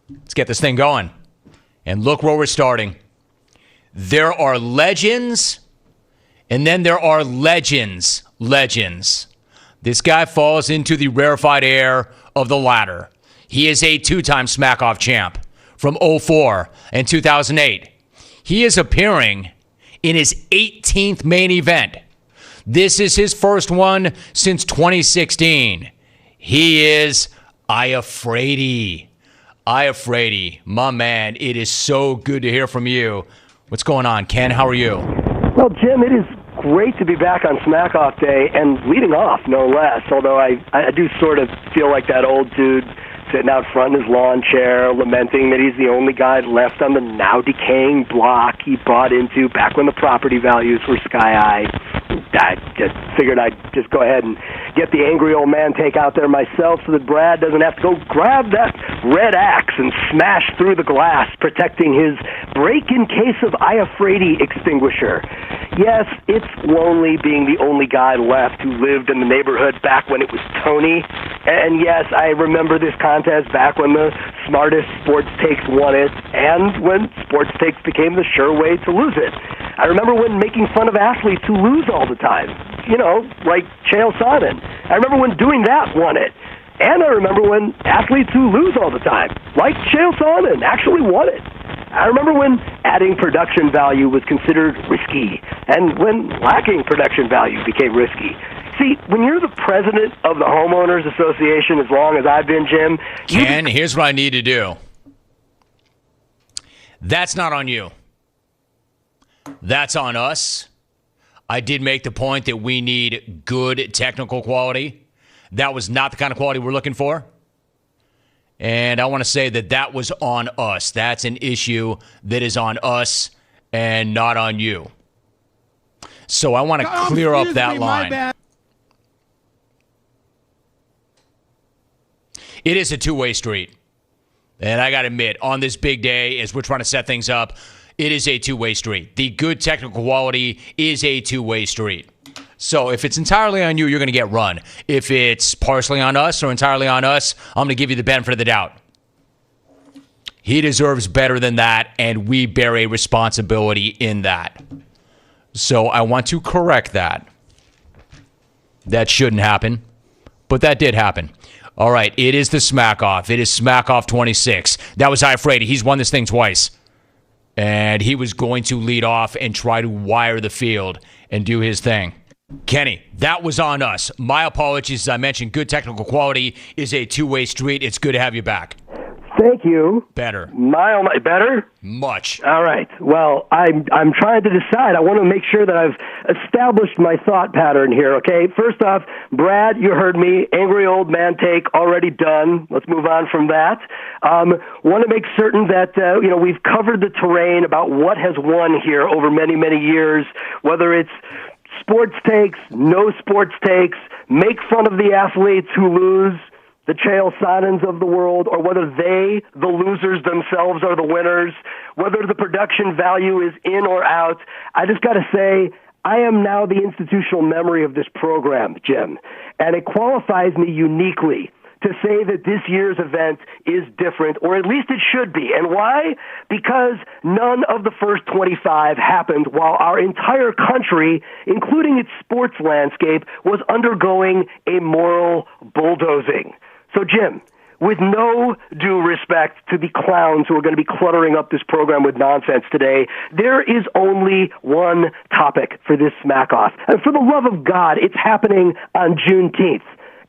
Let's get this thing going. And look where we're starting. There are legends, and then there are legends. This guy falls into the rarefied air of the latter. He is a two-time Smackoff champ from 2004 and 2008. He is appearing in his 18th main event. This is his first one since 2016. He is Iafrate. Iafrate, my man, it is so good to hear from you. What's going on, Ken? How are you? Well, Jim, it is great to be back on Smackoff Day and leading off, no less, although I do sort of feel like that old dude sitting out front in his lawn chair, lamenting that he's the only guy left on the now decaying block he bought into back when the property values were sky high. I just figured I'd just go ahead and get the angry old man take out there myself so that Brad doesn't have to go grab that red axe and smash through the glass, protecting his break-in-case of Iafrate extinguisher. Yes, it's lonely being the only guy left who lived in the neighborhood back when it was Tony. And yes, I remember this contest back when the smartest sports takes won it, and when sports takes became the sure way to lose it. I remember when making fun of athletes who lose all the time, like Chael Sonnen. I remember when doing that won it. And I remember when athletes who lose all the time, like Chael Sonnen, actually won it. I remember when adding production value was considered risky, and when lacking production value became risky. See, when you're the president of the Homeowners Association, as long as I've been, Jim... Ken, here's what I need to do. That's not on you. That's on us. I did make the point that we need good technical quality. That was not the kind of quality we're looking for. And I want to say that was on us. That's an issue that is on us and not on you. So I want to clear up that line. It is a two-way street. And I got to admit, on this big day, as we're trying to set things up, it is a two-way street. The good technical quality is a two-way street. So if it's entirely on you, you're going to get run. If it's partially on us or entirely on us, I'm going to give you the benefit of the doubt. He deserves better than that, and we bear a responsibility in that. So I want to correct that. That shouldn't happen, but that did happen. All right, it is the Smackoff. It is Smackoff 26. That was Iafrate. He's won this thing twice. And he was going to lead off and try to wire the field and do his thing. Kenny, that was on us. My apologies. As I mentioned, good technical quality is a two-way street. It's good to have you back. Thank you. Better. Better? Much. All right. Well, I'm trying to decide. I want to make sure that I've established my thought pattern here, okay? First off, Brad, you heard me. Angry old man take already done. Let's move on from that. Want to make certain that, we've covered the terrain about what has won here over many, many years, whether it's sports takes, no sports takes, make fun of the athletes who lose, the Chael Sonnens of the world, or whether they, the losers themselves, are the winners, whether the production value is in or out. I just got to say, I am now the institutional memory of this program, Jim, and it qualifies me uniquely to say that this year's event is different, or at least it should be. And why? Because none of the first 25 happened while our entire country, including its sports landscape, was undergoing a moral bulldozing. So, Jim, with no due respect to the clowns who are going to be cluttering up this program with nonsense today, there is only one topic for this Smackoff. And for the love of God, it's happening on Juneteenth.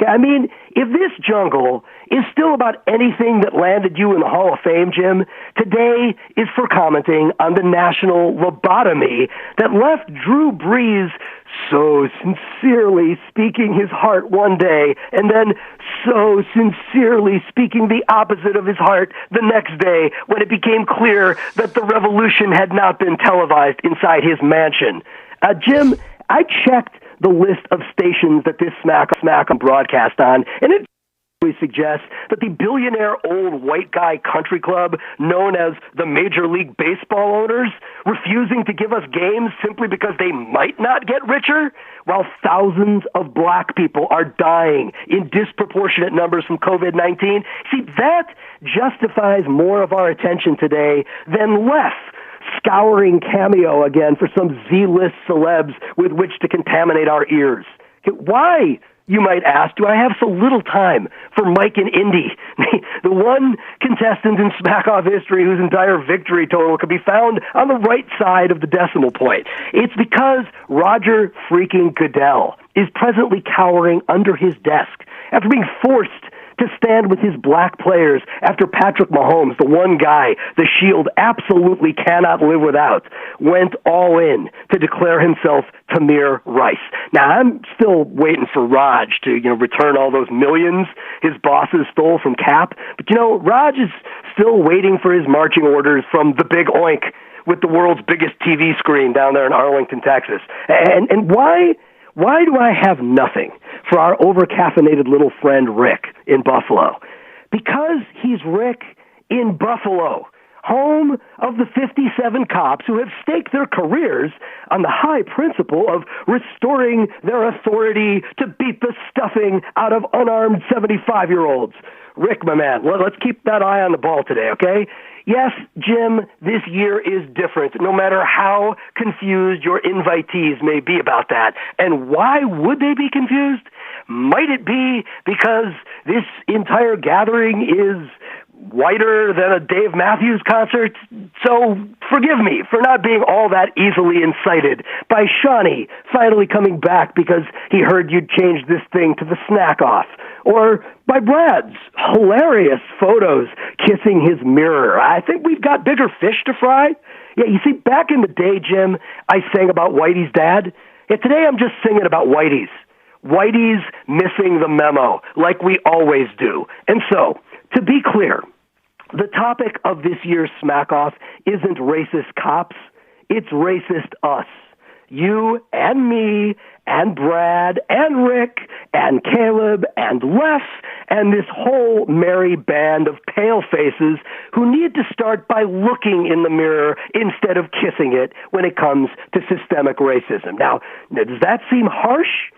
I mean, if this jungle is still about anything that landed you in the Hall of Fame, Jim, today is for commenting on the national lobotomy that left Drew Brees so sincerely speaking his heart one day, and then so sincerely speaking the opposite of his heart the next day when it became clear that the revolution had not been televised inside his mansion. Jim, I checked the list of stations that this Smackoff broadcast on, and it suggests that the billionaire old white guy country club known as the Major League Baseball owners refusing to give us games simply because they might not get richer, while thousands of black people are dying in disproportionate numbers from COVID-19. See, that justifies more of our attention today than less scouring Cameo again for some Z-list celebs with which to contaminate our ears. Why, you might ask, do I have so little time for Mike and Indy, the one contestant in Smackoff history whose entire victory total could be found on the right side of the decimal point? It's because Roger freaking Goodell is presently cowering under his desk after being forced to stand with his black players after Patrick Mahomes, the one guy the Shield absolutely cannot live without, went all in to declare himself Tamir Rice. Now, I'm still waiting for Raj to, return all those millions his bosses stole from Cap. But, Raj is still waiting for his marching orders from the Big Oink with the world's biggest TV screen down there in Arlington, Texas. And why do I have nothing for our over-caffeinated little friend Rick in Buffalo? Because he's Rick in Buffalo, home of the 57 cops who have staked their careers on the high principle of restoring their authority to beat the stuffing out of unarmed 75-year-olds. Rick, my man, let's keep that eye on the ball today, okay? Yes, Jim, this year is different, no matter how confused your invitees may be about that. And why would they be confused? Might it be because this entire gathering is whiter than a Dave Matthews concert? So forgive me for not being all that easily incited by Shawnee finally coming back because he heard you'd changed this thing to the Smackoff, or by Brad's hilarious photos kissing his mirror. I think we've got bigger fish to fry. Yeah, you see, back in the day, Jim, I sang about Whitey's dad. Yeah, today I'm just singing about Whitey's. Whitey's missing the memo, like we always do. And so, to be clear, the topic of this year's Smackoff isn't racist cops, it's racist us. You and me and Brad and Rick and Caleb and Les and this whole merry band of pale faces who need to start by looking in the mirror instead of kissing it when it comes to systemic racism. Now, does that seem harsh?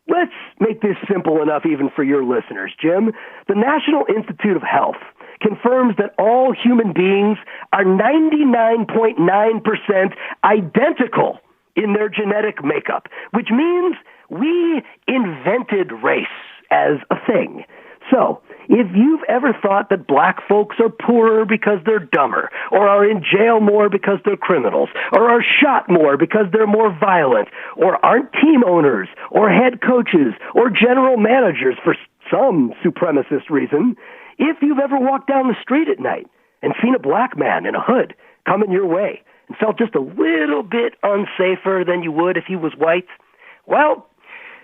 Let's make this simple enough even for your listeners, Jim. The National Institute of Health confirms that all human beings are 99.9% identical in their genetic makeup, which means we invented race as a thing. So, if you've ever thought that black folks are poorer because they're dumber, or are in jail more because they're criminals, or are shot more because they're more violent, or aren't team owners, or head coaches, or general managers for some supremacist reason, if you've ever walked down the street at night and seen a black man in a hood coming your way and felt just a little bit unsafer than you would if he was white, well,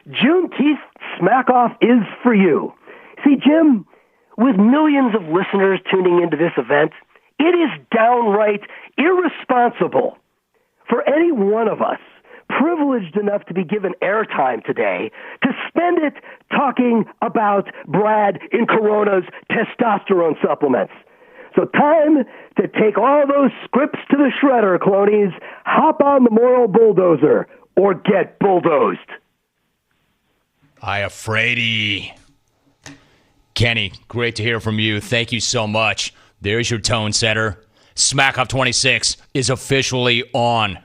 Juneteenth Smackoff is for you. See, Jim, with millions of listeners tuning into this event, it is downright irresponsible for any one of us privileged enough to be given airtime today to spend it talking about Brad in Corona's testosterone supplements. So time to take all those scripts to the shredder, clonies. Hop on the moral bulldozer or get bulldozed. Iafrate. Kenny, great to hear from you. Thank you so much. There's your tone setter. Smackoff 26 is officially on.